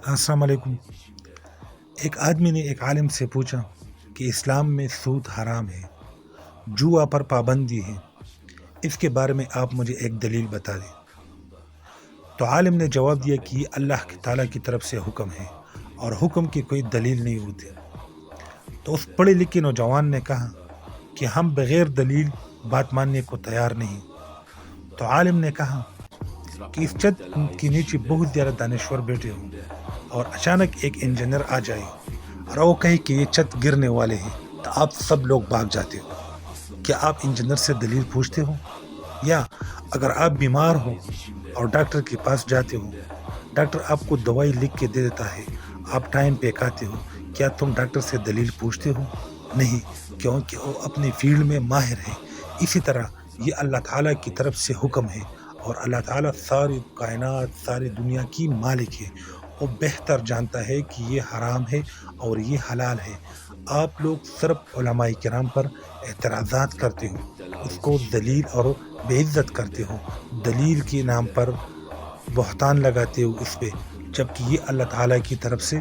السلام علیکم۔ ایک آدمی نے ایک عالم سے پوچھا کہ اسلام میں سود حرام ہے، جوا پر پابندی ہے، اس کے بارے میں آپ مجھے ایک دلیل بتا دیں۔ تو عالم نے جواب دیا کہ یہ اللہ تعالیٰ کی طرف سے حکم ہے اور حکم کی کوئی دلیل نہیں ہوتی۔ تو اس پڑھے لکھے نوجوان نے کہا کہ ہم بغیر دلیل بات ماننے کو تیار نہیں۔ تو عالم نے کہا کہ اس چھت کے نیچے بہت زیادہ دانشور بیٹھے ہوں اور اچانک ایک انجینئر آ جائے اور وہ کہے کہ یہ چھت گرنے والے ہیں، تو آپ سب لوگ بھاگ جاتے ہو۔ کیا آپ انجینئر سے دلیل پوچھتے ہو؟ یا اگر آپ بیمار ہو اور ڈاکٹر کے پاس جاتے ہو، ڈاکٹر آپ کو دوائی لکھ کے دے دیتا ہے، آپ ٹائم پہ کھاتے ہو، کیا تم ڈاکٹر سے دلیل پوچھتے ہو؟ نہیں، کیونکہ وہ اپنی فیلڈ میں ماہر ہے۔ اسی طرح یہ اللہ تعالیٰ کی طرف سے حکم ہے اور اللہ تعالیٰ ساری کائنات، ساری دنیا کی مالک ہے۔ وہ بہتر جانتا ہے کہ یہ حرام ہے اور یہ حلال ہے۔ آپ لوگ صرف علماء کرام پر اعتراضات کرتے ہو، اس کو ذلیل اور بے عزت کرتے ہو، دلیل کے نام پر بہتان لگاتے ہو اس پہ، جبکہ یہ اللہ تعالیٰ کی طرف سے